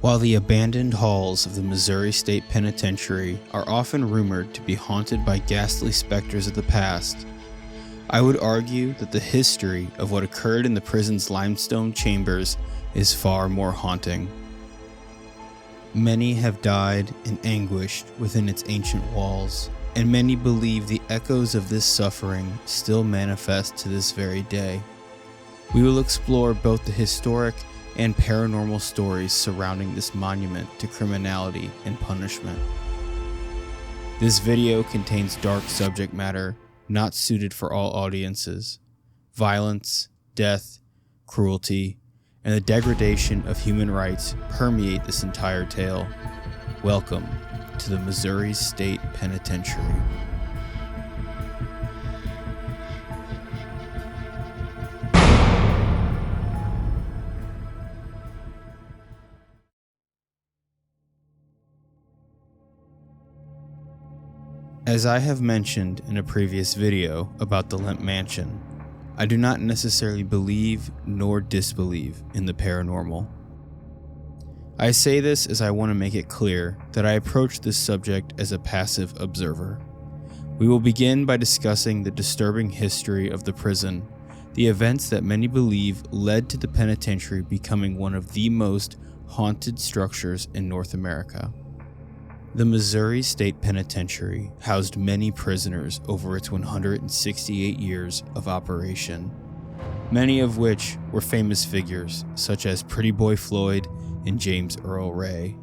While the abandoned halls of the Missouri State Penitentiary are often rumored to be haunted by ghastly specters of the past, I would argue that the history of what occurred in the prison's limestone chambers is far more haunting. Many have died and anguished within its ancient walls, and many believe the echoes of this suffering still manifest to this very day. We will explore both the historic and paranormal stories surrounding this monument to criminality and punishment. This video contains dark subject matter not suited for all audiences. Violence, death, cruelty, and the degradation of human rights permeate this entire tale. Welcome to the Missouri State Penitentiary. As I have mentioned in a previous video about the Lemp Mansion, I do not necessarily believe nor disbelieve in the paranormal. I say this as I want to make it clear that I approach this subject as a passive observer. We will begin by discussing the disturbing history of the prison, the events that many believe led to the penitentiary becoming one of the most haunted structures in North America. The Missouri State Penitentiary housed many prisoners over its 168 years of operation, many of which were famous figures such as Pretty Boy Floyd and James Earl Ray.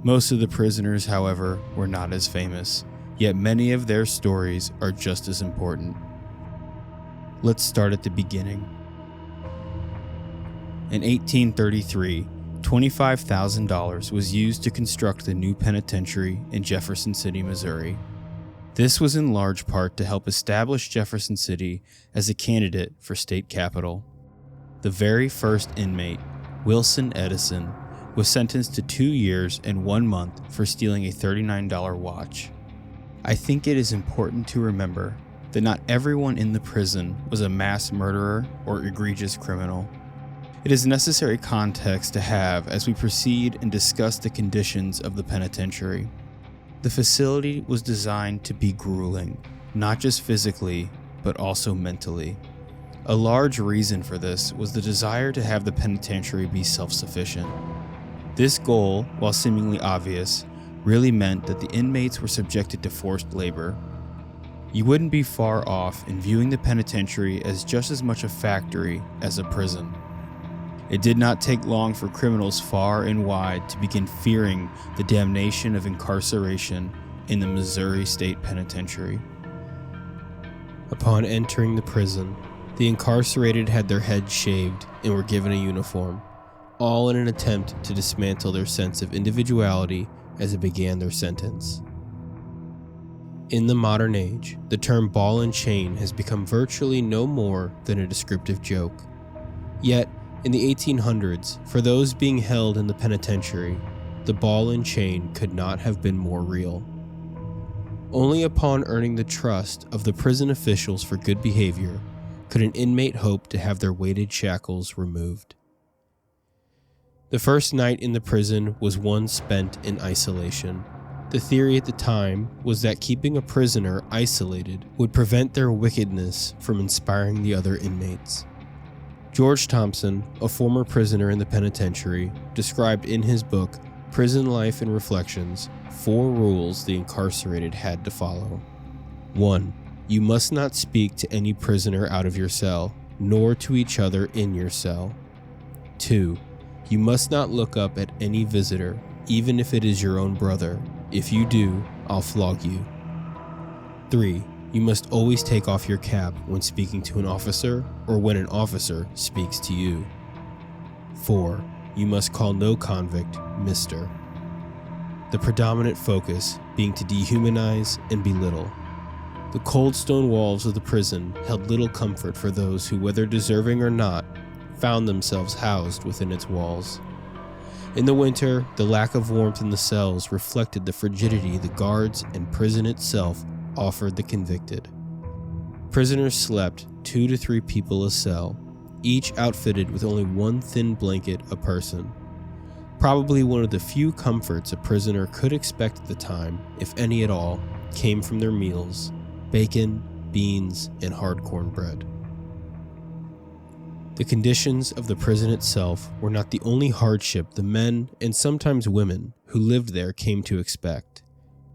Most of the prisoners, however, were not as famous, yet many of their stories are just as important. Let's start at the beginning. In 1833, $25,000 was used to construct the new penitentiary in Jefferson City, Missouri. This was in large part to help establish Jefferson City as a candidate for state capital. The very first inmate, Wilson Edison, was sentenced to 2 years and 1 month for stealing a $39 watch. I think it is important to remember that not everyone in the prison was a mass murderer or egregious criminal. It is necessary context to have as we proceed and discuss the conditions of the penitentiary. The facility was designed to be grueling, not just physically, but also mentally. A large reason for this was the desire to have the penitentiary be self-sufficient. This goal, while seemingly obvious, really meant that the inmates were subjected to forced labor. You wouldn't be far off in viewing the penitentiary as just as much a factory as a prison. It did not take long for criminals far and wide to begin fearing the damnation of incarceration in the Missouri State Penitentiary. Upon entering the prison, the incarcerated had their heads shaved and were given a uniform, all in an attempt to dismantle their sense of individuality as they began their sentence. In the modern age, the term ball and chain has become virtually no more than a descriptive joke. Yet, in the 1800s, for those being held in the penitentiary, the ball and chain could not have been more real. Only upon earning the trust of the prison officials for good behavior could an inmate hope to have their weighted shackles removed. The first night in the prison was one spent in isolation. The theory at the time was that keeping a prisoner isolated would prevent their wickedness from inspiring the other inmates. George Thompson, a former prisoner in the penitentiary, described in his book, Prison Life and Reflections, 4 rules the incarcerated had to follow. 1. You must not speak to any prisoner out of your cell, nor to each other in your cell. 2. You must not look up at any visitor, even if it is your own brother. If you do, I'll flog you. 3. You must always take off your cap when speaking to an officer or when an officer speaks to you. 4. You must call no convict Mr. The predominant focus being to dehumanize and belittle. The cold stone walls of the prison held little comfort for those who, whether deserving or not, found themselves housed within its walls. In the winter, the lack of warmth in the cells reflected the frigidity the guards and prison itself offered the convicted. Prisoners slept 2 to 3 people a cell, each outfitted with only one thin blanket a person. Probably one of the few comforts a prisoner could expect at the time, if any at all, came from their meals: bacon, beans, and hard cornbread. The conditions of the prison itself were not the only hardship the men, and sometimes women, who lived there came to expect.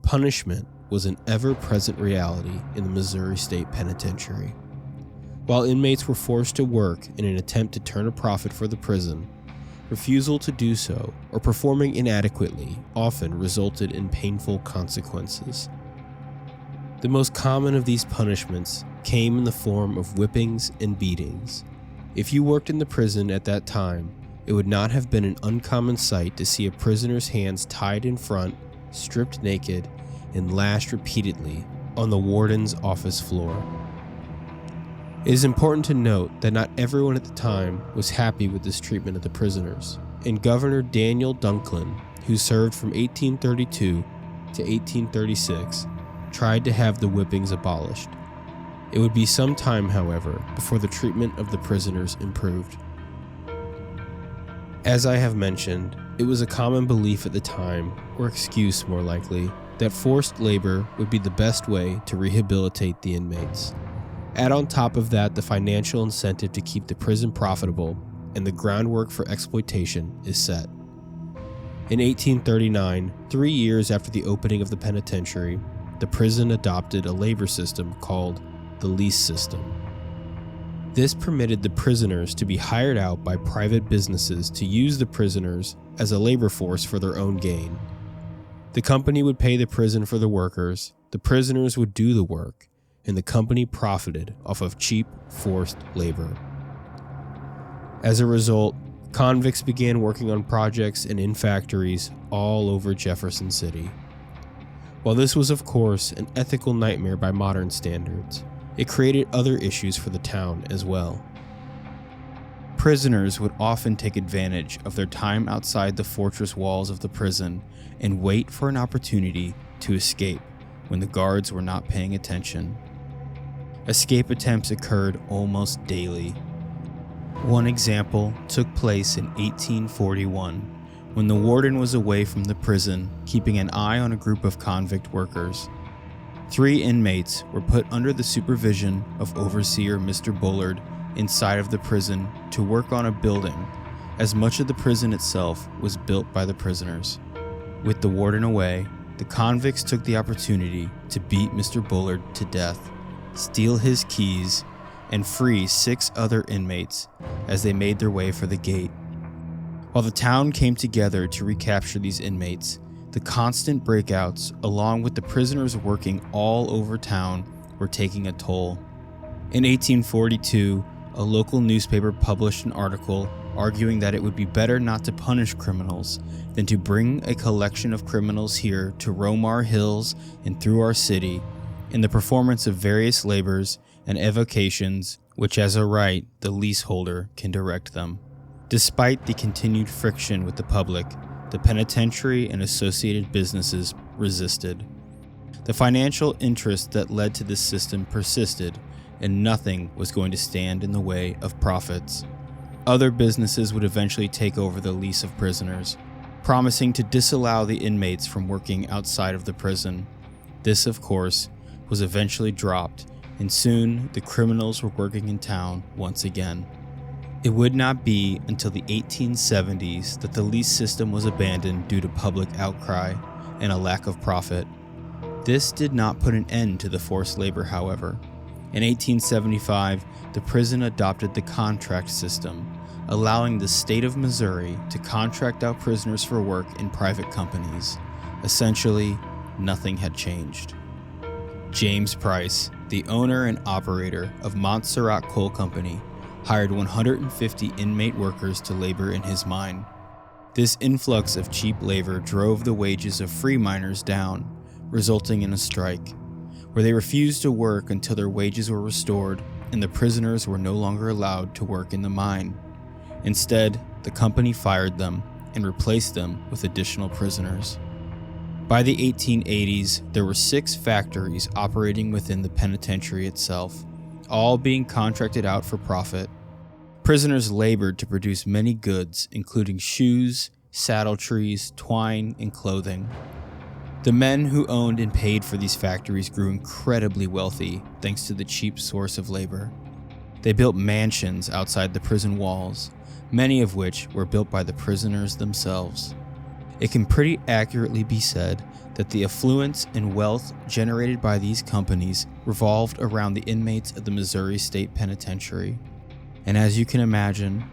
Punishment was an ever-present reality in the Missouri State Penitentiary. While inmates were forced to work in an attempt to turn a profit for the prison, refusal to do so or performing inadequately often resulted in painful consequences. The most common of these punishments came in the form of whippings and beatings. If you worked in the prison at that time, it would not have been an uncommon sight to see a prisoner's hands tied in front, stripped naked, and lashed repeatedly on the warden's office floor. It is important to note that not everyone at the time was happy with this treatment of the prisoners, and Governor Daniel Dunklin, who served from 1832 to 1836, tried to have the whippings abolished. It would be some time, however, before the treatment of the prisoners improved. As I have mentioned, it was a common belief at the time, or excuse more likely, that forced labor would be the best way to rehabilitate the inmates. Add on top of that the financial incentive to keep the prison profitable, and the groundwork for exploitation is set. In 1839, 3 years after the opening of the penitentiary, the prison adopted a labor system called the lease system. This permitted the prisoners to be hired out by private businesses to use the prisoners as a labor force for their own gain. The company would pay the prison for the workers, the prisoners would do the work, and the company profited off of cheap, forced labor. As a result, convicts began working on projects and in factories all over Jefferson City. While this was, of course, an ethical nightmare by modern standards, it created other issues for the town as well. Prisoners would often take advantage of their time outside the fortress walls of the prison and wait for an opportunity to escape when the guards were not paying attention. Escape attempts occurred almost daily. One example took place in 1841, when the warden was away from the prison, keeping an eye on a group of convict workers. 3 inmates were put under the supervision of overseer Mr. Bullard inside of the prison to work on a building, as much of the prison itself was built by the prisoners. With the warden away, the convicts took the opportunity to beat Mr. Bullard to death, steal his keys, and free 6 other inmates as they made their way for the gate. While the town came together to recapture these inmates, the constant breakouts, along with the prisoners working all over town, were taking a toll. In 1842, a local newspaper published an article arguing that it would be better not to punish criminals than to bring a collection of criminals here to roam our hills and through our city in the performance of various labors and avocations which as a right the leaseholder can direct them. Despite the continued friction with the public, the penitentiary and associated businesses resisted. The financial interest that led to this system persisted, and nothing was going to stand in the way of profits. Other businesses would eventually take over the lease of prisoners, promising to disallow the inmates from working outside of the prison. This, of course, was eventually dropped, and soon the criminals were working in town once again. It would not be until the 1870s that the lease system was abandoned due to public outcry and a lack of profit. This did not put an end to the forced labor, however. In 1875, the prison adopted the contract system, allowing the state of Missouri to contract out prisoners for work in private companies. Essentially, nothing had changed. James Price, the owner and operator of Montserrat Coal Company, hired 150 inmate workers to labor in his mine. This influx of cheap labor drove the wages of free miners down, resulting in a strike, where they refused to work until their wages were restored and the prisoners were no longer allowed to work in the mine. Instead, the company fired them and replaced them with additional prisoners. By the 1880s, there were 6 factories operating within the penitentiary itself, all being contracted out for profit. Prisoners labored to produce many goods, including shoes, saddle trees, twine, and clothing. The men who owned and paid for these factories grew incredibly wealthy thanks to the cheap source of labor. They built mansions outside the prison walls, many of which were built by the prisoners themselves. It can pretty accurately be said that the affluence and wealth generated by these companies revolved around the inmates of the Missouri State Penitentiary. And as you can imagine,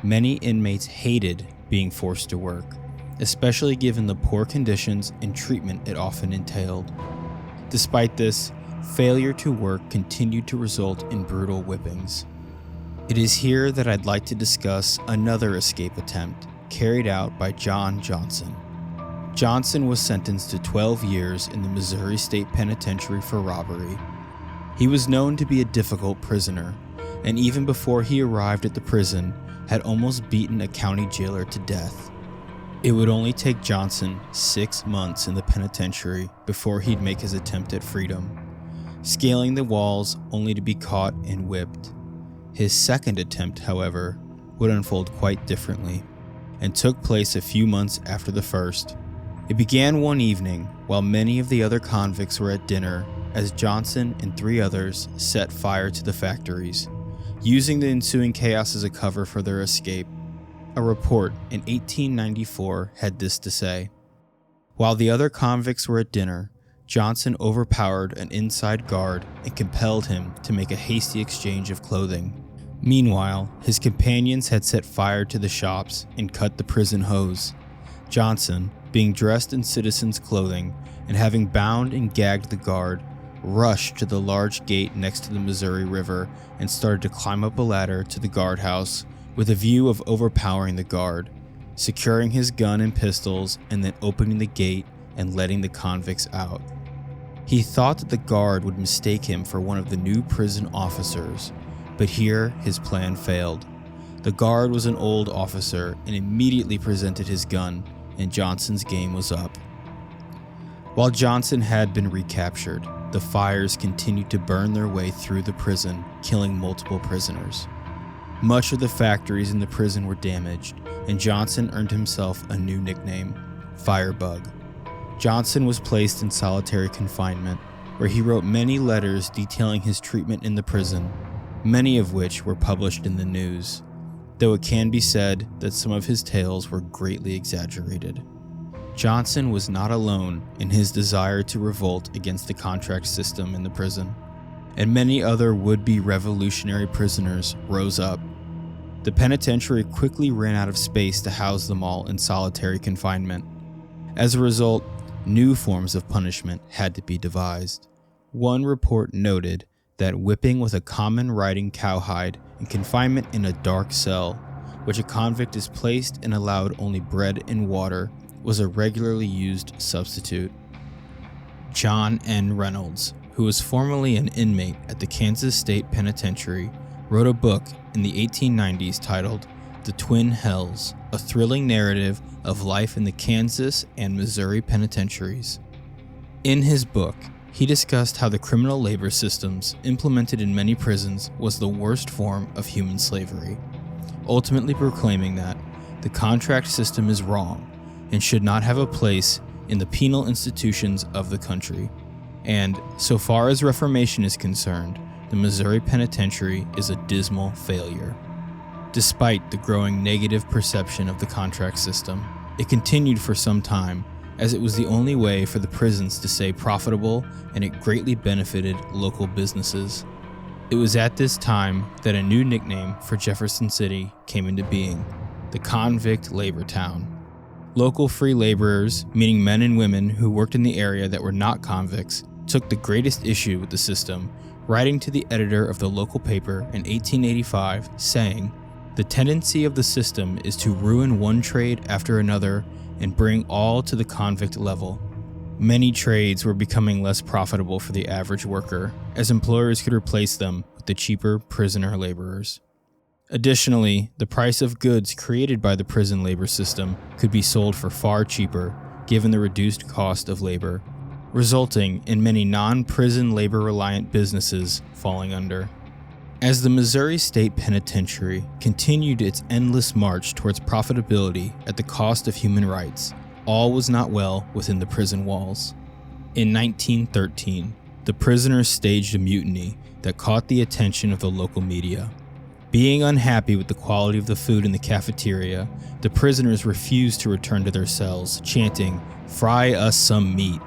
many inmates hated being forced to work, especially given the poor conditions and treatment it often entailed. Despite this, failure to work continued to result in brutal whippings. It is here that I'd like to discuss another escape attempt carried out by John Johnson. Johnson was sentenced to 12 years in the Missouri State Penitentiary for robbery. He was known to be a difficult prisoner, and even before he arrived at the prison, had almost beaten a county jailer to death. It would only take Johnson 6 months in the penitentiary before he'd make his attempt at freedom, scaling the walls only to be caught and whipped. His second attempt, however, would unfold quite differently, and took place a few months after the first. It began one evening while many of the other convicts were at dinner, as Johnson and 3 others set fire to the factories, using the ensuing chaos as a cover for their escape. A report in 1894 had this to say: while the other convicts were at dinner, Johnson overpowered an inside guard and compelled him to make a hasty exchange of clothing. Meanwhile, his companions had set fire to the shops and cut the prison hose. Johnson, being dressed in citizen's clothing and having bound and gagged the guard, rushed to the large gate next to the Missouri River and started to climb up a ladder to the guardhouse with a view of overpowering the guard, securing his gun and pistols, and then opening the gate and letting the convicts out. He thought that the guard would mistake him for one of the new prison officers, but here his plan failed. The guard was an old officer and immediately presented his gun, and Johnson's game was up. While Johnson had been recaptured, the fires continued to burn their way through the prison, killing multiple prisoners. Much of the factories in the prison were damaged, and Johnson earned himself a new nickname, Firebug. Johnson was placed in solitary confinement, where he wrote many letters detailing his treatment in the prison, many of which were published in the news, though it can be said that some of his tales were greatly exaggerated. Johnson was not alone in his desire to revolt against the contract system in the prison, and many other would-be revolutionary prisoners rose up. The penitentiary quickly ran out of space to house them all in solitary confinement. As a result, new forms of punishment had to be devised. One report noted that whipping with a common riding cowhide and confinement in a dark cell, which a convict is placed and allowed only bread and water, was a regularly used substitute. John N. Reynolds, who was formerly an inmate at the Kansas State Penitentiary, wrote a book in the 1890s titled The Twin Hells, a thrilling narrative of life in the Kansas and Missouri penitentiaries. In his book, he discussed how the criminal labor systems implemented in many prisons was the worst form of human slavery, ultimately proclaiming that the contract system is wrong and should not have a place in the penal institutions of the country. And so far as reformation is concerned, the Missouri Penitentiary is a dismal failure. Despite the growing negative perception of the contract system, it continued for some time, as it was the only way for the prisons to stay profitable, and it greatly benefited local businesses. It was at this time that a new nickname for Jefferson City came into being, the Convict Labor Town. Local free laborers, meaning men and women who worked in the area that were not convicts, took the greatest issue with the system, writing to the editor of the local paper in 1885 saying, "The tendency of the system is to ruin one trade after another and bring all to the convict level." Many trades were becoming less profitable for the average worker, as employers could replace them with the cheaper prisoner laborers. Additionally, the price of goods created by the prison labor system could be sold for far cheaper, given the reduced cost of labor, resulting in many non-prison labor-reliant businesses falling under. As the Missouri State Penitentiary continued its endless march towards profitability at the cost of human rights, all was not well within the prison walls. In 1913, the prisoners staged a mutiny that caught the attention of the local media. Being unhappy with the quality of the food in the cafeteria, the prisoners refused to return to their cells, chanting, "Fry us some meat."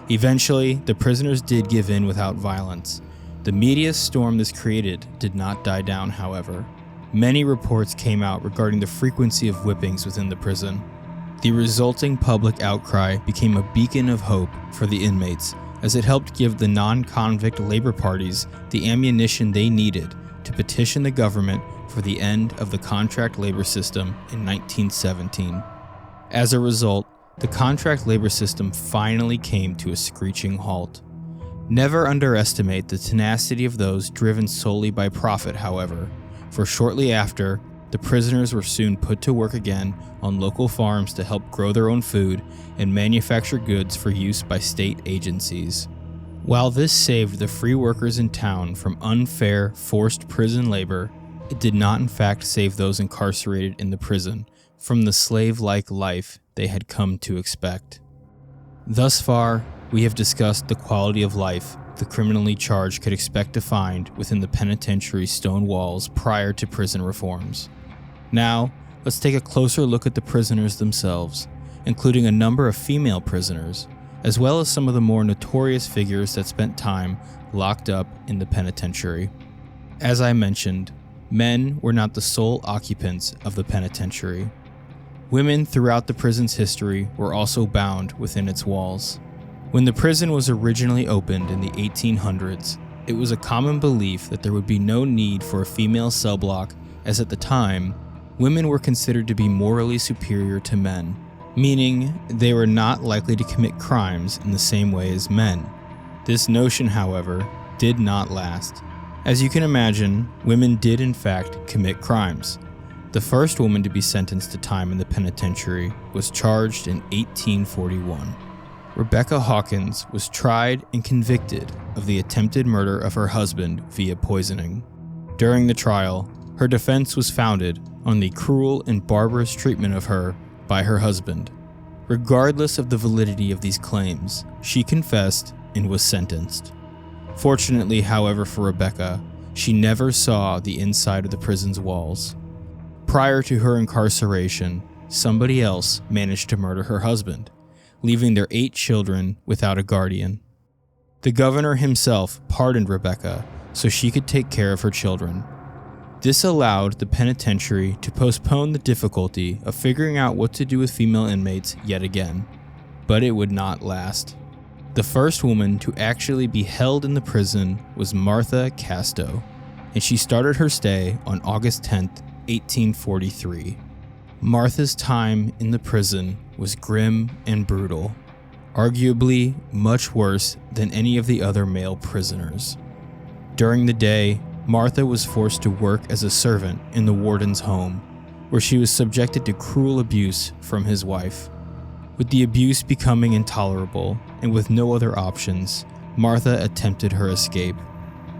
Eventually, the prisoners did give in without violence. The media storm this created did not die down, however. Many reports came out regarding the frequency of whippings within the prison. The resulting public outcry became a beacon of hope for the inmates, as it helped give the non-convict labor parties the ammunition they needed to petition the government for the end of the contract labor system in 1917. As a result, the contract labor system finally came to a screeching halt. Never underestimate the tenacity of those driven solely by profit, however, for shortly after, the prisoners were soon put to work again on local farms to help grow their own food and manufacture goods for use by state agencies. While this saved the free workers in town from unfair, forced prison labor, it did not in fact save those incarcerated in the prison from the slave-like life they had come to expect. Thus far, we have discussed the quality of life the criminally charged could expect to find within the penitentiary's stone walls prior to prison reforms. Now, let's take a closer look at the prisoners themselves, including a number of female prisoners, as well as some of the more notorious figures that spent time locked up in the penitentiary. As I mentioned, men were not the sole occupants of the penitentiary. Women throughout the prison's history were also bound within its walls. When the prison was originally opened in the 1800s, it was a common belief that there would be no need for a female cell block, as at the time, women were considered to be morally superior to men, meaning they were not likely to commit crimes in the same way as men. This notion, however, did not last. As you can imagine, women did in fact commit crimes. The first woman to be sentenced to time in the penitentiary was charged in 1841. Rebecca Hawkins was tried and convicted of the attempted murder of her husband via poisoning. During the trial, her defense was founded on the cruel and barbarous treatment of her by her husband. Regardless of the validity of these claims, she confessed and was sentenced. Fortunately, however, for Rebecca, she never saw the inside of the prison's walls. Prior to her incarceration, somebody else managed to murder her husband, leaving their 8 children without a guardian. The governor himself pardoned Rebecca so she could take care of her children. This allowed the penitentiary to postpone the difficulty of figuring out what to do with female inmates yet again, but it would not last. The first woman to actually be held in the prison was Martha Casto, and she started her stay on August 10, 1843. Martha's time in the prison was grim and brutal, arguably much worse than any of the other male prisoners. During the day, Martha was forced to work as a servant in the warden's home, where she was subjected to cruel abuse from his wife. With the abuse becoming intolerable, and with no other options, Martha attempted her escape.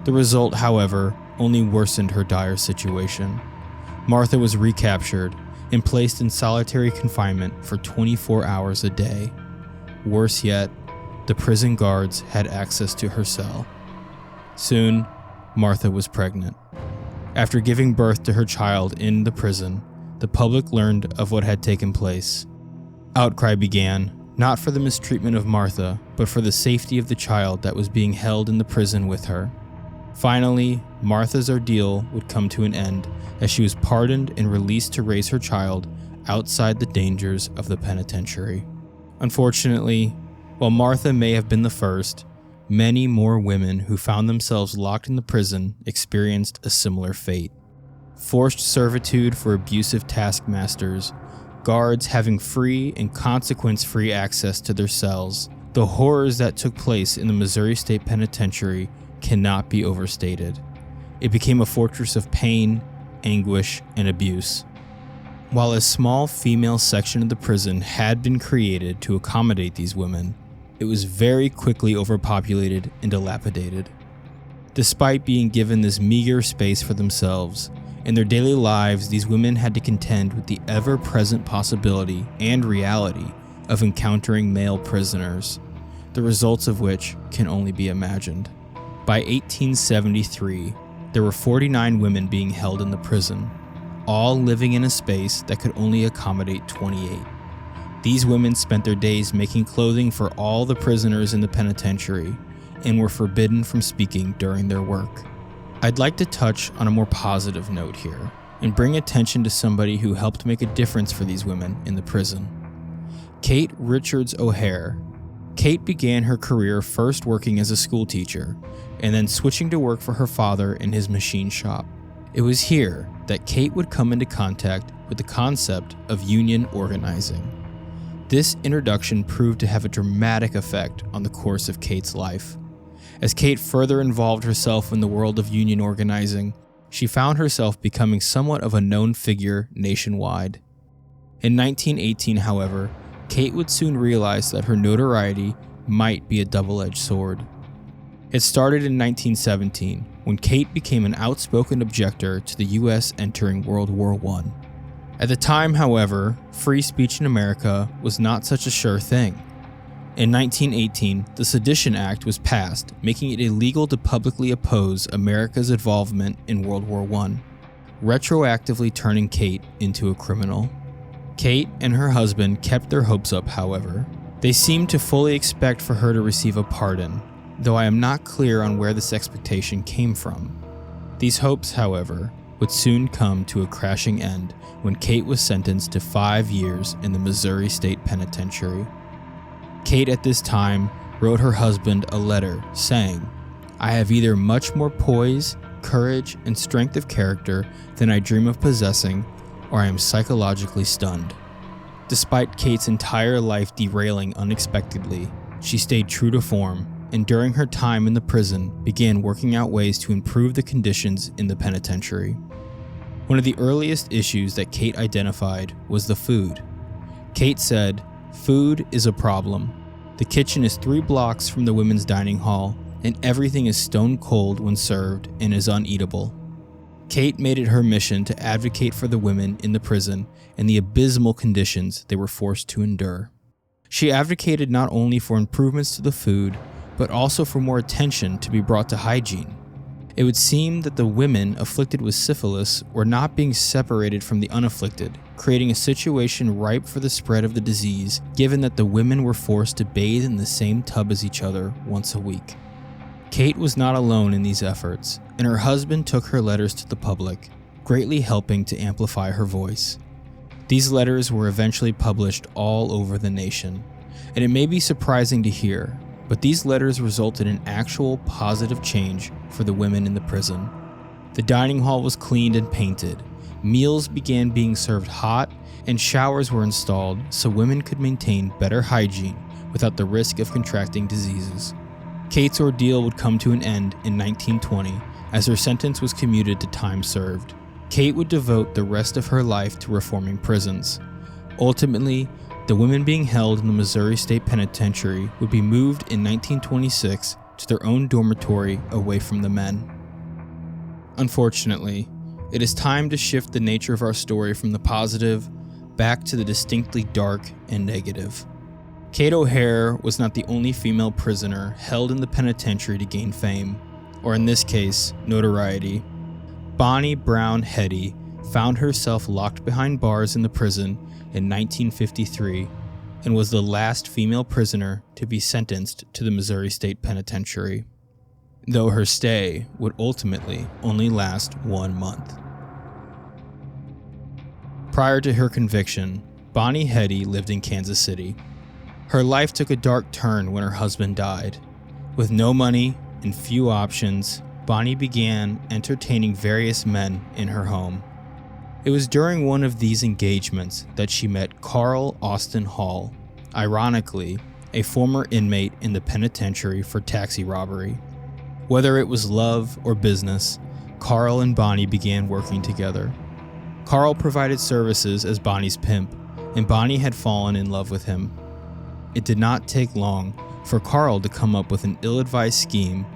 The result, however, only worsened her dire situation. Martha was recaptured and placed in solitary confinement for 24 hours a day. Worse yet, the prison guards had access to her cell. Soon, Martha was pregnant. After giving birth to her child in the prison, the public learned of what had taken place. Outcry began, not for the mistreatment of Martha, but for the safety of the child that was being held in the prison with her. Finally, Martha's ordeal would come to an end as she was pardoned and released to raise her child outside the dangers of the penitentiary. Unfortunately, while Martha may have been the first, many more women who found themselves locked in the prison experienced a similar fate. Forced servitude for abusive taskmasters, guards having free and consequence-free access to their cells, the horrors that took place in the Missouri State Penitentiary cannot be overstated. It became a fortress of pain, anguish, and abuse. While a small female section of the prison had been created to accommodate these women, it was very quickly overpopulated and dilapidated. Despite being given this meager space for themselves, in their daily lives, these women had to contend with the ever-present possibility and reality of encountering male prisoners, the results of which can only be imagined. By 1873, there were 49 women being held in the prison, all living in a space that could only accommodate 28. These women spent their days making clothing for all the prisoners in the penitentiary and were forbidden from speaking during their work. I'd like to touch on a more positive note here and bring attention to somebody who helped make a difference for these women in the prison. Kate Richards O'Hare. Kate began her career first working as a school teacher and then switching to work for her father in his machine shop. It was here that Kate would come into contact with the concept of union organizing. This introduction proved to have a dramatic effect on the course of Kate's life. As Kate further involved herself in the world of union organizing, she found herself becoming somewhat of a known figure nationwide. In 1918, however, Kate would soon realize that her notoriety might be a double-edged sword. It started in 1917, when Kate became an outspoken objector to the U.S. entering World War I. At the time, however, free speech in America was not such a sure thing. In 1918, the Sedition Act was passed, making it illegal to publicly oppose America's involvement in World War I, retroactively turning Kate into a criminal. Kate and her husband kept their hopes up, however. They seemed to fully expect for her to receive a pardon, though I am not clear on where this expectation came from. These hopes, however, would soon come to a crashing end when Kate was sentenced to 5 years in the Missouri State Penitentiary. Kate at this time wrote her husband a letter saying, "I have either much more poise, courage, and strength of character than I dream of possessing, or I am psychologically stunned." Despite Kate's entire life derailing unexpectedly, she stayed true to form, and during her time in the prison began working out ways to improve the conditions in the penitentiary. One of the earliest issues that Kate identified was the food. Kate said, "Food is a problem. The kitchen is 3 blocks from the women's dining hall, and everything is stone cold when served and is uneatable." Kate made it her mission to advocate for the women in the prison and the abysmal conditions they were forced to endure. She advocated not only for improvements to the food, but also for more attention to be brought to hygiene. It would seem that the women afflicted with syphilis were not being separated from the unafflicted, creating a situation ripe for the spread of the disease, given that the women were forced to bathe in the same tub as each other once a week. Kate was not alone in these efforts, and her husband took her letters to the public, greatly helping to amplify her voice. These letters were eventually published all over the nation, and it may be surprising to hear, but these letters resulted in actual positive change for the women in the prison. The dining hall was cleaned and painted, meals began being served hot, and showers were installed so women could maintain better hygiene without the risk of contracting diseases. Kate's ordeal would come to an end in 1920 as her sentence was commuted to time served. Kate would devote the rest of her life to reforming prisons. Ultimately, the women being held in the Missouri State Penitentiary would be moved in 1926 to their own dormitory away from the men. Unfortunately, it is time to shift the nature of our story from the positive back to the distinctly dark and negative. Kate O'Hare was not the only female prisoner held in the penitentiary to gain fame, or in this case, notoriety. Bonnie Brown Hetty found herself locked behind bars in the prison in 1953 and was the last female prisoner to be sentenced to the Missouri State Penitentiary, though her stay would ultimately only last 1 month. Prior to her conviction, Bonnie Hetty lived in Kansas City. Her life took a dark turn when her husband died. With no money and few options, Bonnie began entertaining various men in her home. It was during one of these engagements that she met Carl Austin Hall, ironically, a former inmate in the penitentiary for taxi robbery. Whether it was love or business, Carl and Bonnie began working together. Carl provided services as Bonnie's pimp, and Bonnie had fallen in love with him. It did not take long for Carl to come up with an ill-advised scheme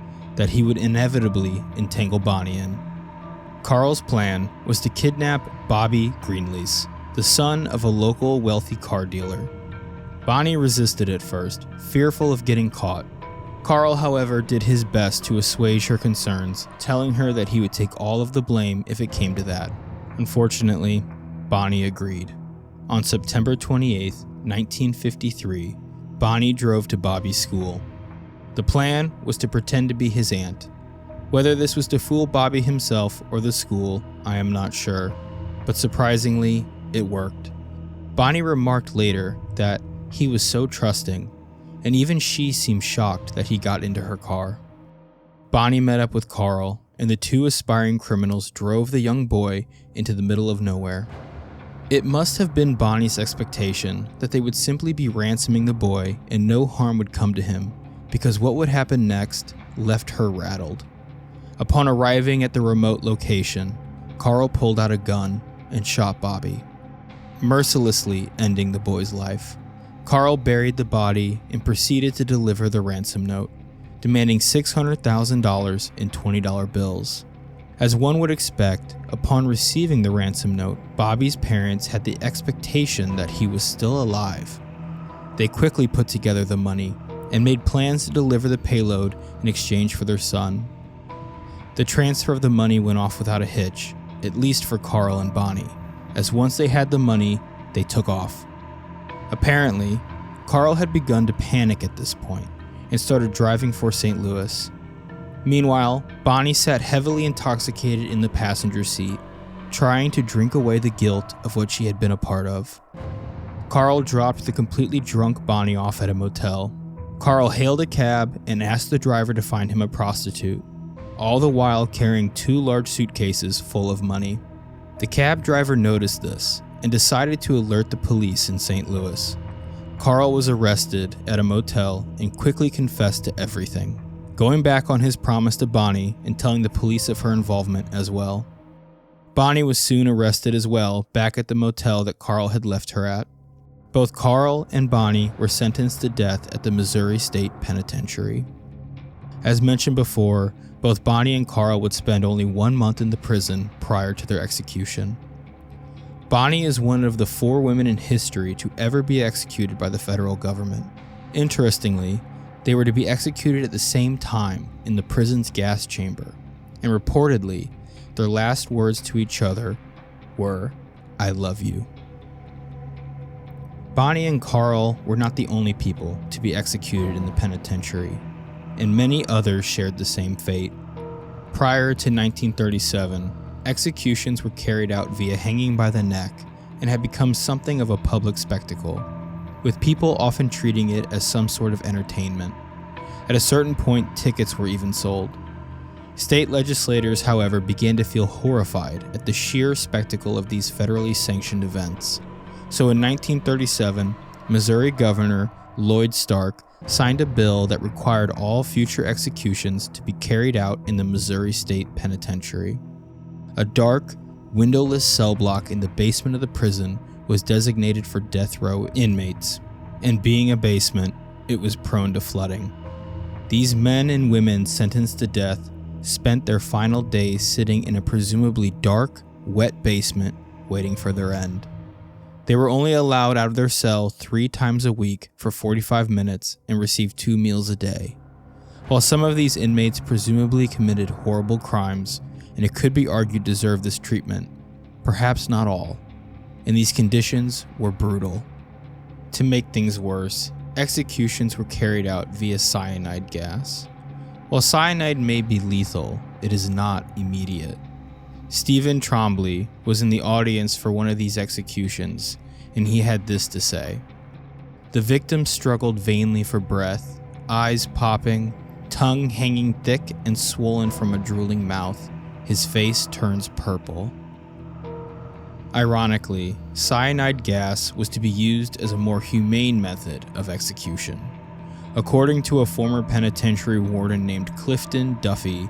that he would inevitably entangle Bonnie in. Carl's plan was to kidnap Bobby Greenlease, the son of a local wealthy car dealer. Bonnie resisted at first, fearful of getting caught. Carl, however, did his best to assuage her concerns, telling her that he would take all of the blame if it came to that. Unfortunately, Bonnie agreed. On September 28, 1953, Bonnie drove to Bobby's school. The plan was to pretend to be his aunt. Whether this was to fool Bobby himself or the school, I am not sure, but surprisingly, it worked. Bonnie remarked later that he was so trusting, and even she seemed shocked that he got into her car. Bonnie met up with Carl, and the two aspiring criminals drove the young boy into the middle of nowhere. It must have been Bonnie's expectation that they would simply be ransoming the boy and no harm would come to him, because what would happen next left her rattled. Upon arriving at the remote location, Carl pulled out a gun and shot Bobby, mercilessly ending the boy's life. Carl buried the body and proceeded to deliver the ransom note, demanding $600,000 in $20 bills. As one would expect, upon receiving the ransom note, Bobby's parents had the expectation that he was still alive. They quickly put together the money and made plans to deliver the payload in exchange for their son. The transfer of the money went off without a hitch, at least for Carl and Bonnie, as once they had the money, they took off. Apparently, Carl had begun to panic at this point and started driving for St. Louis. Meanwhile, Bonnie sat heavily intoxicated in the passenger seat, trying to drink away the guilt of what she had been a part of. Carl dropped the completely drunk Bonnie off at a motel. Carl hailed a cab and asked the driver to find him a prostitute, all the while carrying 2 large suitcases full of money. The cab driver noticed this and decided to alert the police in St. Louis. Carl was arrested at a motel and quickly confessed to everything, going back on his promise to Bonnie and telling the police of her involvement as well. Bonnie was soon arrested as well, back at the motel that Carl had left her at. Both Carl and Bonnie were sentenced to death at the Missouri State Penitentiary. As mentioned before, both Bonnie and Carl would spend only 1 month in the prison prior to their execution. Bonnie is one of the 4 women in history to ever be executed by the federal government. Interestingly, they were to be executed at the same time in the prison's gas chamber, and reportedly, their last words to each other were, "I love you." Bonnie and Carl were not the only people to be executed in the penitentiary, and many others shared the same fate. Prior to 1937, executions were carried out via hanging by the neck and had become something of a public spectacle, with people often treating it as some sort of entertainment. At a certain point, tickets were even sold. State legislators, however, began to feel horrified at the sheer spectacle of these federally sanctioned events. So in 1937, Missouri Governor Lloyd Stark signed a bill that required all future executions to be carried out in the Missouri State Penitentiary. A dark, windowless cell block in the basement of the prison was designated for death row inmates, and being a basement, it was prone to flooding. These men and women sentenced to death spent their final days sitting in a presumably dark, wet basement waiting for their end. They were only allowed out of their cell 3 times a week for 45 minutes and received 2 meals a day. While some of these inmates presumably committed horrible crimes, and it could be argued deserved this treatment, perhaps not all, and these conditions were brutal. To make things worse, executions were carried out via cyanide gas. While cyanide may be lethal, it is not immediate. Stephen Trombley was in the audience for one of these executions, and he had this to say. The victim struggled vainly for breath, eyes popping, tongue hanging thick and swollen from a drooling mouth. His face turns purple. Ironically, cyanide gas was to be used as a more humane method of execution. According to a former penitentiary warden named Clifton Duffy,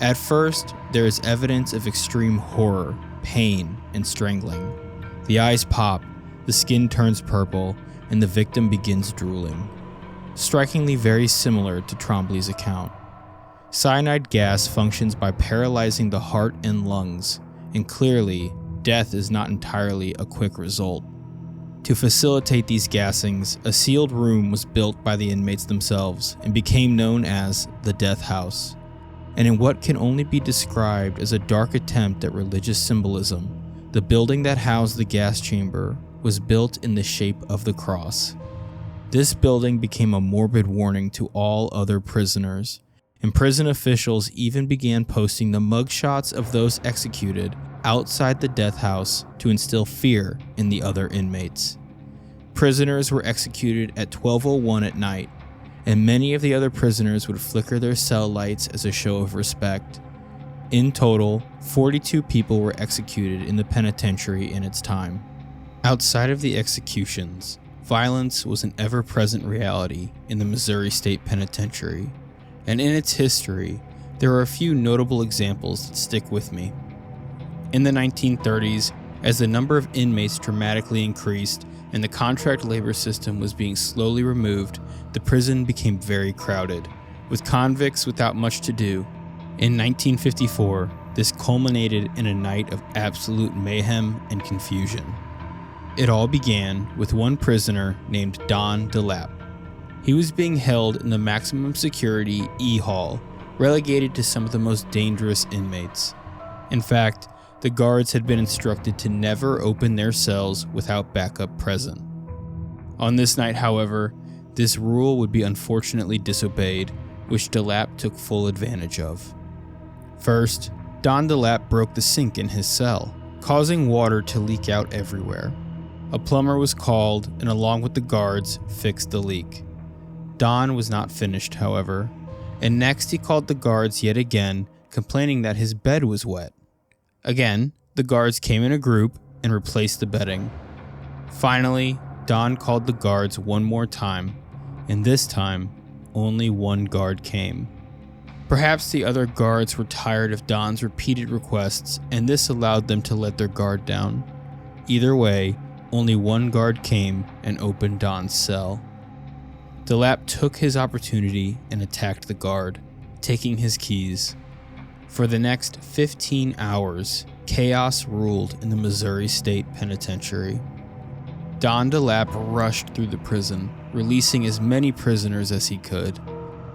at first, there is evidence of extreme horror, pain, and strangling. The eyes pop, the skin turns purple, and the victim begins drooling. Strikingly very similar to Trombley's account. Cyanide gas functions by paralyzing the heart and lungs, and clearly, death is not entirely a quick result. To facilitate these gassings, a sealed room was built by the inmates themselves and became known as the Death House. And in what can only be described as a dark attempt at religious symbolism, the building that housed the gas chamber was built in the shape of the cross. This building became a morbid warning to all other prisoners, and prison officials even began posting the mugshots of those executed outside the death house to instill fear in the other inmates. Prisoners were executed at 12:01 at night, and many of the other prisoners would flicker their cell lights as a show of respect. In total, 42 people were executed in the penitentiary in its time. Outside of the executions, violence was an ever-present reality in the Missouri State Penitentiary, and in its history, there are a few notable examples that stick with me. In the 1930s, as the number of inmates dramatically increased and the contract labor system was being slowly removed, the prison became very crowded, with convicts without much to do. In 1954, this culminated in a night of absolute mayhem and confusion. It all began with one prisoner named Don DeLapp. He was being held in the maximum security E Hall, relegated to some of the most dangerous inmates. In fact, the guards had been instructed to never open their cells without backup present. On this night, however, this rule would be unfortunately disobeyed, which DeLapp took full advantage of. First, Don DeLapp broke the sink in his cell, causing water to leak out everywhere. A plumber was called and, along with the guards, fixed the leak. Don was not finished, however, and next he called the guards yet again, complaining that his bed was wet. Again, the guards came in a group and replaced the bedding. Finally, Don called the guards one more time, and this time, only one guard came. Perhaps the other guards were tired of Don's repeated requests, and this allowed them to let their guard down. Either way, only one guard came and opened Don's cell. DeLapp took his opportunity and attacked the guard, taking his keys. For the next 15 hours, chaos ruled in the Missouri State Penitentiary. Don DeLapp rushed through the prison, releasing as many prisoners as he could.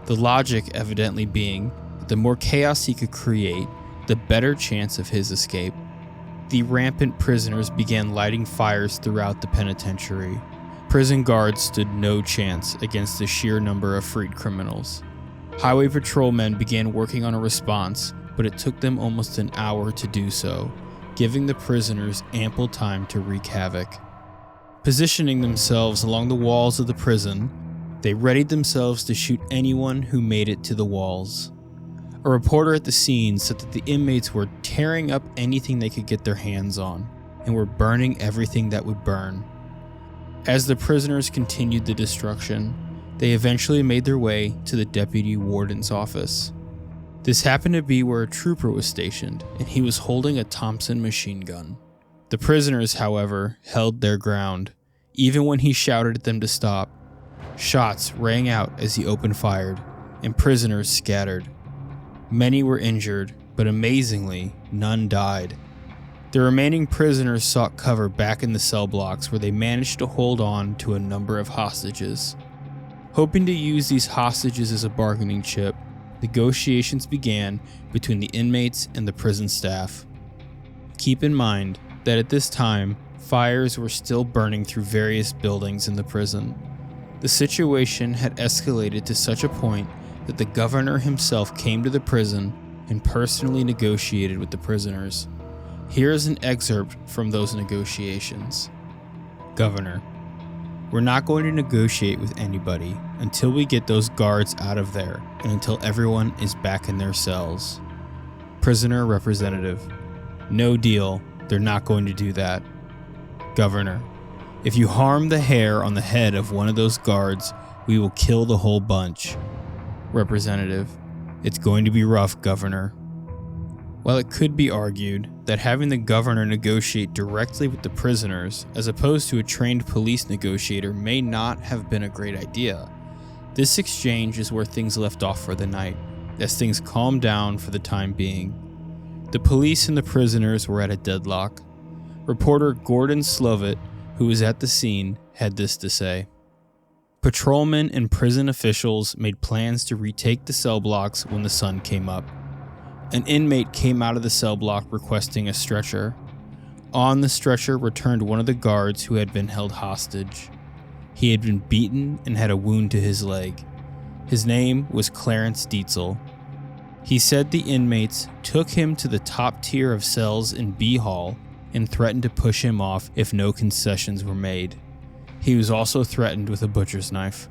The logic evidently being that the more chaos he could create, the better chance of his escape. The rampant prisoners began lighting fires throughout the penitentiary. Prison guards stood no chance against the sheer number of freed criminals. Highway patrolmen began working on a response, but it took them almost an hour to do so, giving the prisoners ample time to wreak havoc. Positioning themselves along the walls of the prison, they readied themselves to shoot anyone who made it to the walls. A reporter at the scene said that the inmates were tearing up anything they could get their hands on, and were burning everything that would burn. As the prisoners continued the destruction, they eventually made their way to the deputy warden's office. This happened to be where a trooper was stationed, and he was holding a Thompson machine gun. The prisoners, however, held their ground, even when he shouted at them to stop. Shots rang out as he opened fire, and prisoners scattered. Many were injured, but amazingly, none died. The remaining prisoners sought cover back in the cell blocks, where they managed to hold on to a number of hostages. Hoping to use these hostages as a bargaining chip, negotiations began between the inmates and the prison staff. Keep in mind that at this time, fires were still burning through various buildings in the prison. The situation had escalated to such a point that the governor himself came to the prison and personally negotiated with the prisoners. Here is an excerpt from those negotiations. Governor, we're not going to negotiate with anybody until we get those guards out of there and until everyone is back in their cells. Prisoner representative, no deal, they're not going to do that. Governor, if you harm the hair on the head of one of those guards, we will kill the whole bunch. Representative, it's going to be rough, Governor. While it could be argued that having the governor negotiate directly with the prisoners as opposed to a trained police negotiator may not have been a great idea, this exchange is where things left off for the night. as things calmed down for the time being. The police and the prisoners were at a deadlock. Reporter Gordon Slovitt, who was at the scene, had this to say. Patrolmen and prison officials made plans to retake the cell blocks when the sun came up. An inmate came out of the cell block requesting a stretcher. On the stretcher returned one of the guards who had been held hostage. He had been beaten and had a wound to his leg. His name was Clarence Dietzel. He said the inmates took him to the top tier of cells in B Hall and threatened to push him off if no concessions were made. He was also threatened with a butcher's knife.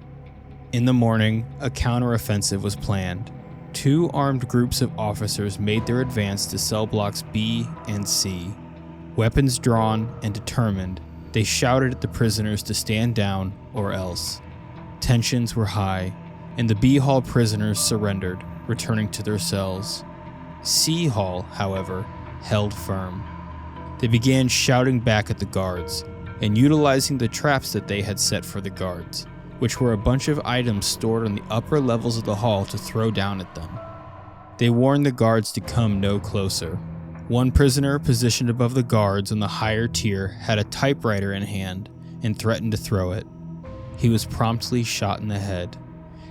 In the morning, a counteroffensive was planned. 2 armed groups of officers made their advance to cell blocks B and C. Weapons drawn and determined, they shouted at the prisoners to stand down or else. Tensions were high, and the B Hall prisoners surrendered, returning to their cells. C Hall, however, held firm. They began shouting back at the guards, and utilizing the traps that they had set for the guards, which were a bunch of items stored on the upper levels of the hall to throw down at them. They warned the guards to come no closer. One prisoner positioned above the guards on the higher tier had a typewriter in hand and threatened to throw it. He was promptly shot in the head.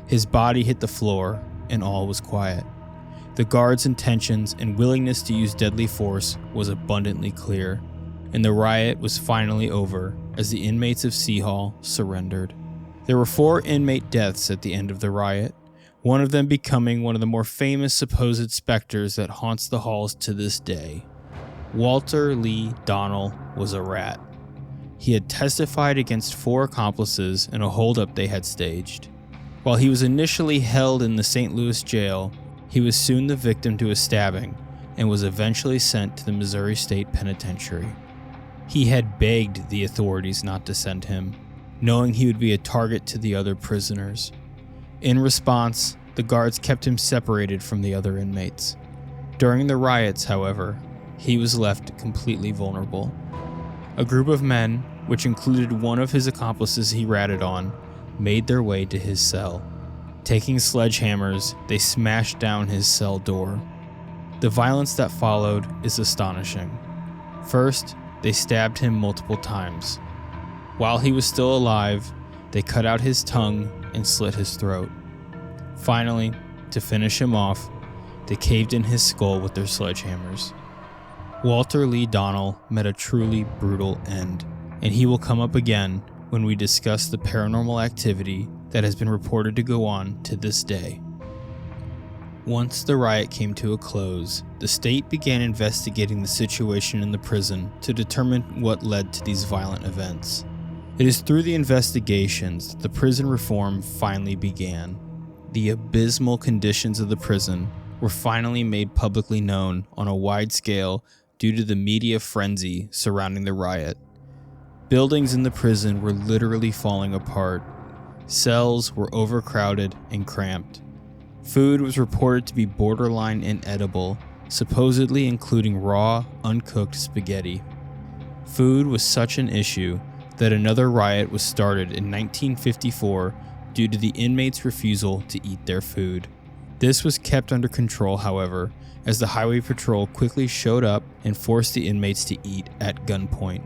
His body hit the floor, and all was quiet. The guards' intentions and willingness to use deadly force was abundantly clear, and the riot was finally over as the inmates of C Hall surrendered. There were 4 inmate deaths at the end of the riot, one of them becoming one of the more famous supposed specters that haunts the halls to this day. Walter Lee Donnell was a rat. He had testified against 4 accomplices in a holdup they had staged. While he was initially held in the St. Louis jail, he was soon the victim to a stabbing and was eventually sent to the Missouri State Penitentiary. He had begged the authorities not to send him, knowing he would be a target to the other prisoners. In response, the guards kept him separated from the other inmates. During the riots, however, he was left completely vulnerable. A group of men, which included one of his accomplices he ratted on, made their way to his cell. Taking sledgehammers, they smashed down his cell door. The violence that followed is astonishing. First, they stabbed him multiple times. While he was still alive, they cut out his tongue and slit his throat. Finally, to finish him off, they caved in his skull with their sledgehammers. Walter Lee Donnell met a truly brutal end, and he will come up again when we discuss the paranormal activity that has been reported to go on to this day. Once the riot came to a close, the state began investigating the situation in the prison to determine what led to these violent events. It is through the investigations that the prison reform finally began. The abysmal conditions of the prison were finally made publicly known on a wide scale due to the media frenzy surrounding the riot. Buildings in the prison were literally falling apart. Cells were overcrowded and cramped. Food was reported to be borderline inedible, supposedly including raw, uncooked spaghetti. Food was such an issue that another riot was started in 1954 due to the inmates' refusal to eat their food. This was kept under control, however, as the highway patrol quickly showed up and forced the inmates to eat at gunpoint.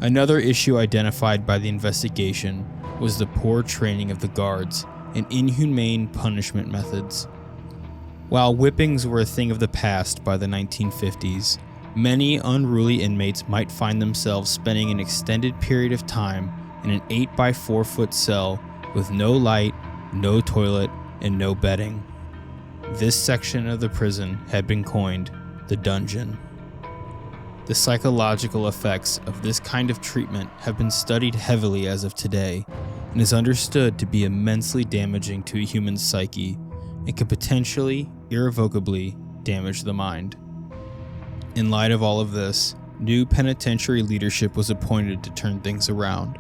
Another issue identified by the investigation was the poor training of the guards and inhumane punishment methods. While whippings were a thing of the past by the 1950s, many unruly inmates might find themselves spending an extended period of time in an 8x4 foot cell with no light, no toilet, and no bedding. This section of the prison had been coined the dungeon. The psychological effects of this kind of treatment have been studied heavily as of today, and is understood to be immensely damaging to a human psyche and can potentially, irrevocably, damage the mind. In light of all of this, new penitentiary leadership was appointed to turn things around.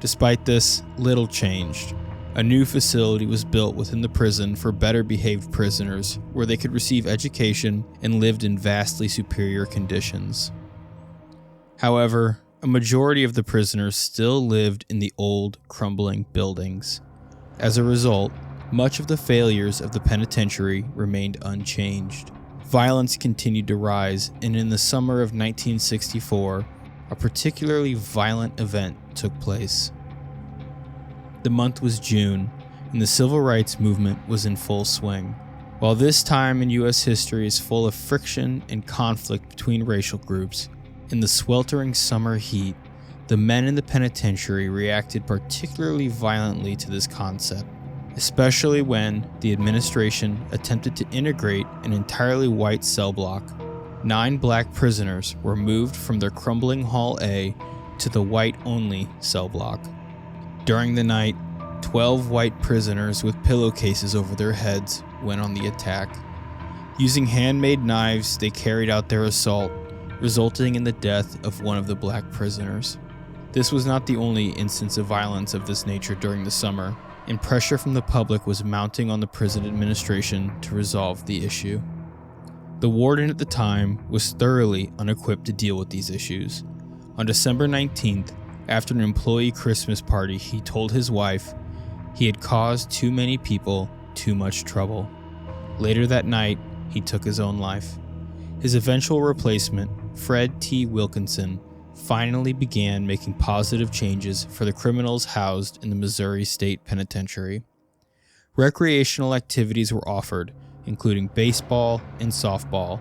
Despite this, little changed. A new facility was built within the prison for better behaved prisoners, where they could receive education and lived in vastly superior conditions. However, a majority of the prisoners still lived in the old, crumbling buildings. As a result, much of the failures of the penitentiary remained unchanged. Violence continued to rise, and in the summer of 1964, a particularly violent event took place. The month was June, and the civil rights movement was in full swing. While this time in U.S. history is full of friction and conflict between racial groups, in the sweltering summer heat, the men in the penitentiary reacted particularly violently to this concept, especially when the administration attempted to integrate an entirely white cell block. 9 black prisoners were moved from their crumbling Hall A to the white-only cell block. During the night, 12 white prisoners with pillowcases over their heads went on the attack. Using handmade knives, they carried out their assault, resulting in the death of one of the black prisoners. This was not the only instance of violence of this nature during the summer, and pressure from the public was mounting on the prison administration to resolve the issue. The warden at the time was thoroughly unequipped to deal with these issues. On December 19th, after an employee Christmas party, he told his wife he had caused too many people too much trouble. Later that night, he took his own life. His eventual replacement, Fred T. Wilkinson, finally began making positive changes for the criminals housed in the Missouri State Penitentiary. Recreational activities were offered, including baseball and softball.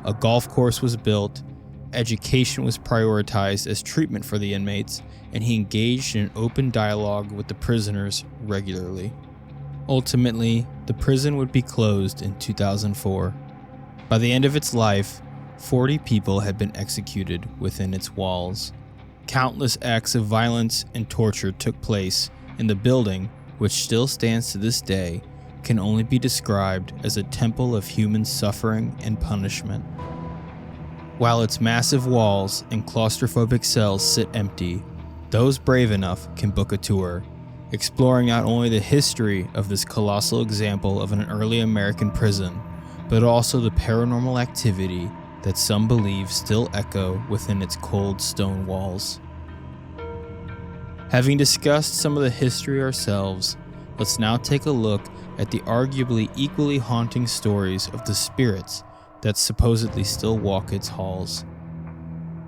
A golf course was built, education was prioritized as treatment for the inmates, and he engaged in an open dialogue with the prisoners regularly. Ultimately, the prison would be closed in 2004. By the end of its life, 40 people had been executed within its walls. Countless acts of violence and torture took place in the building, which still stands to this day, can only be described as a temple of human suffering and punishment. While its massive walls and claustrophobic cells sit empty, those brave enough can book a tour, exploring not only the history of this colossal example of an early American prison, but also the paranormal activity that some believe still echo within its cold stone walls. Having discussed some of the history ourselves, let's now take a look at the arguably equally haunting stories of the spirits that supposedly still walk its halls.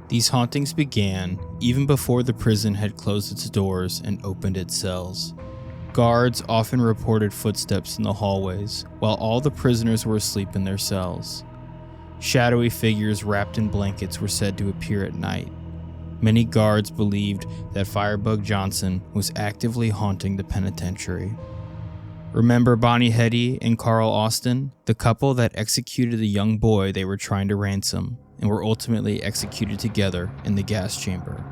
These hauntings began even before the prison had closed its doors and opened its cells. Guards often reported footsteps in the hallways while all the prisoners were asleep in their cells. Shadowy figures wrapped in blankets were said to appear at night. Many guards believed that Firebug Johnson was actively haunting the penitentiary. Remember Bonnie Hetty and Carl Austin, the couple that executed the young boy they were trying to ransom and were ultimately executed together in the gas chamber?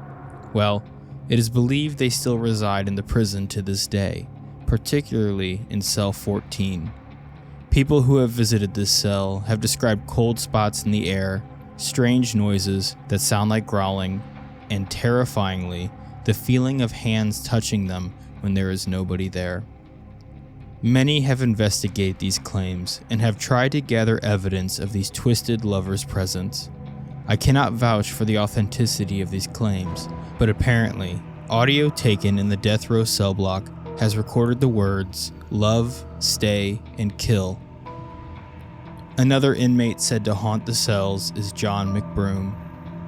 Well, it is believed they still reside in the prison to this day, particularly in cell 14. People who have visited this cell have described cold spots in the air, strange noises that sound like growling, and terrifyingly, the feeling of hands touching them when there is nobody there. Many have investigated these claims and have tried to gather evidence of these twisted lovers' presence. I cannot vouch for the authenticity of these claims, but apparently, audio taken in the death row cell block has recorded the words love, stay, and kill. Another inmate said to haunt the cells is John McBroom.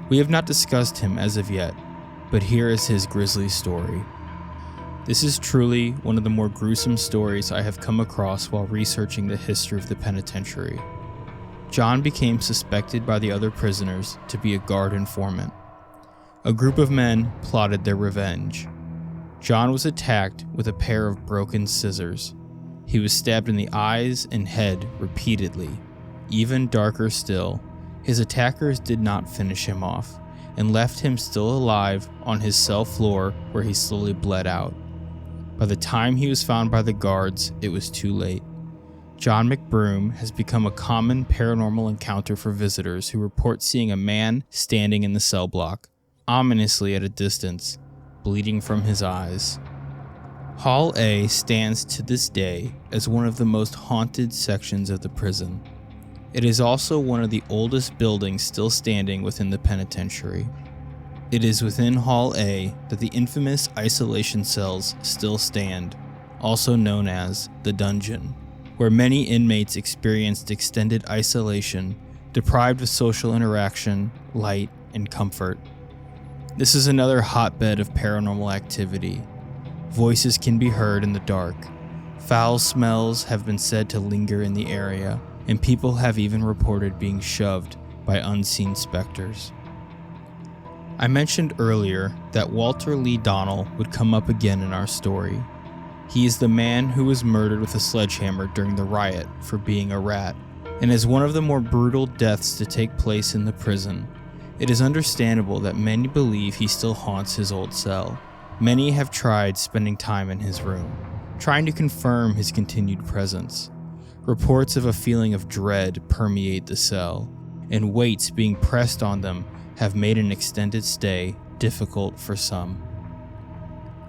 We have not discussed him as of yet, but here is his grisly story. This is truly one of the more gruesome stories I have come across while researching the history of the penitentiary. John became suspected by the other prisoners to be a guard informant. A group of men plotted their revenge. John was attacked with a pair of broken scissors. He was stabbed in the eyes and head repeatedly. Even darker still, his attackers did not finish him off and left him still alive on his cell floor where he slowly bled out. By the time he was found by the guards, it was too late. John McBroom has become a common paranormal encounter for visitors who report seeing a man standing in the cell block, ominously at a distance, bleeding from his eyes. Hall A stands to this day as one of the most haunted sections of the prison. It is also one of the oldest buildings still standing within the penitentiary. It is within Hall A that the infamous isolation cells still stand, also known as the dungeon, where many inmates experienced extended isolation, deprived of social interaction, light, and comfort. This is another hotbed of paranormal activity. Voices can be heard in the dark. Foul smells have been said to linger in the area, and people have even reported being shoved by unseen specters. I mentioned earlier that Walter Lee Donnell would come up again in our story. He is the man who was murdered with a sledgehammer during the riot for being a rat, and is one of the more brutal deaths to take place in the prison. It is understandable that many believe he still haunts his old cell. Many have tried spending time in his room, trying to confirm his continued presence. Reports of a feeling of dread permeate the cell, and weights being pressed on them have made an extended stay difficult for some.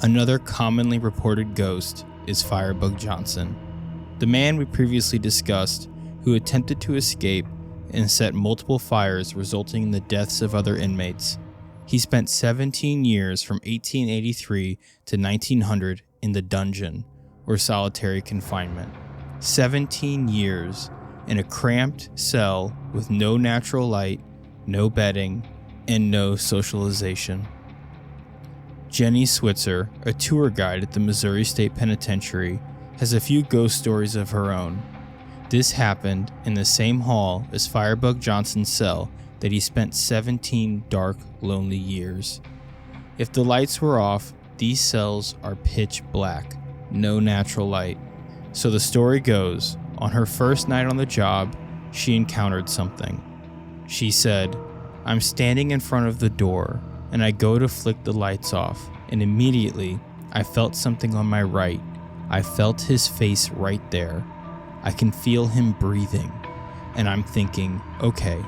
Another commonly reported ghost is Firebug Johnson, the man we previously discussed who attempted to escape and set multiple fires resulting in the deaths of other inmates. He spent 17 years from 1883 to 1900 in the dungeon, or solitary confinement. 17 years in a cramped cell with no natural light, no bedding, and no socialization. Jenny Switzer, a tour guide at the Missouri State Penitentiary, has a few ghost stories of her own. This happened in the same hall as Firebug Johnson's cell that he spent 17 dark, lonely years. If the lights were off, these cells are pitch black, no natural light. So the story goes, on her first night on the job, she encountered something. She said, "I'm standing in front of the door, and I go to flick the lights off, and immediately I felt something on my right. I felt his face right there. I can feel him breathing, and I'm thinking, okay,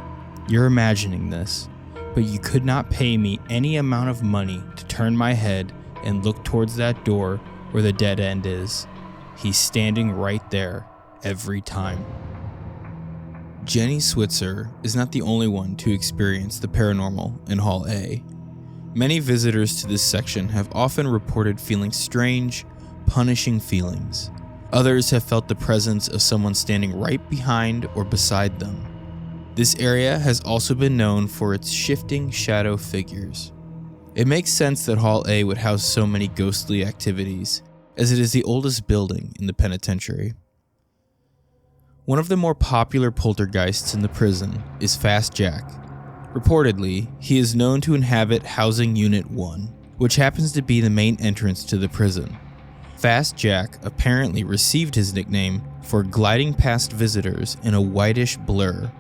you're imagining this, but you could not pay me any amount of money to turn my head and look towards that door where the dead end is. He's standing right there every time." Jenny Switzer is not the only one to experience the paranormal in Hall A. Many visitors to this section have often reported feeling strange, punishing feelings. Others have felt the presence of someone standing right behind or beside them. This area has also been known for its shifting shadow figures. It makes sense that Hall A would house so many ghostly activities, as it is the oldest building in the penitentiary. One of the more popular poltergeists in the prison is Fast Jack. Reportedly, he is known to inhabit Housing Unit 1, which happens to be the main entrance to the prison. Fast Jack apparently received his nickname for gliding past visitors in a whitish blur.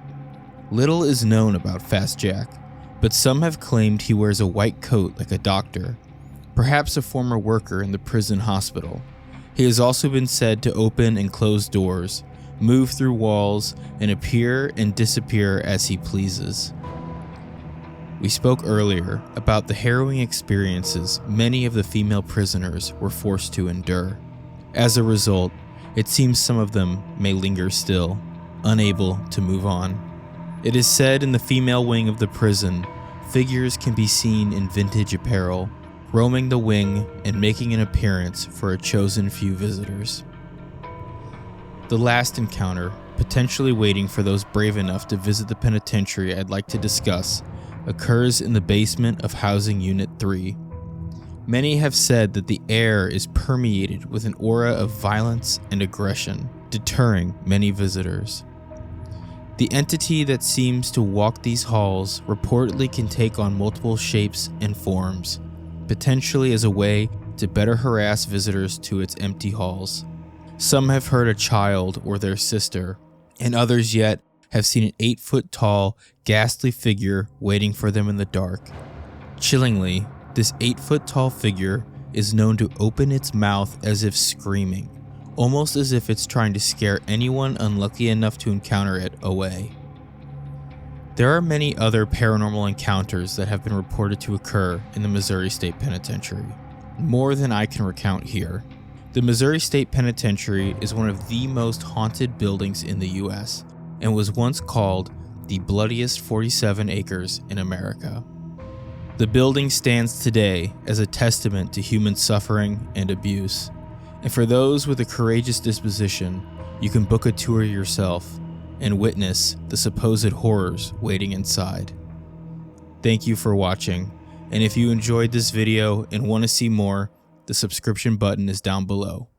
Little is known about Fast Jack, but some have claimed he wears a white coat like a doctor, perhaps a former worker in the prison hospital. He has also been said to open and close doors, move through walls, and appear and disappear as he pleases. We spoke earlier about the harrowing experiences many of the female prisoners were forced to endure. As a result, it seems some of them may linger still, unable to move on. It is said in the female wing of the prison, figures can be seen in vintage apparel, roaming the wing and making an appearance for a chosen few visitors. The last encounter, potentially waiting for those brave enough to visit the penitentiary I'd like to discuss, occurs in the basement of Housing Unit 3. Many have said that the air is permeated with an aura of violence and aggression, deterring many visitors. The entity that seems to walk these halls reportedly can take on multiple shapes and forms, potentially as a way to better harass visitors to its empty halls. Some have heard a child or their sister, and others yet have seen an 8-foot-tall, ghastly figure waiting for them in the dark. Chillingly, this 8-foot-tall figure is known to open its mouth as if screaming, almost as if it's trying to scare anyone unlucky enough to encounter it away. There are many other paranormal encounters that have been reported to occur in the Missouri State Penitentiary, more than I can recount here. The Missouri State Penitentiary is one of the most haunted buildings in the U.S. and was once called the bloodiest 47 acres in America. The building stands today as a testament to human suffering and abuse. And for those with a courageous disposition, you can book a tour yourself and witness the supposed horrors waiting inside. Thank you for watching, and if you enjoyed this video and want to see more, the subscription button is down below.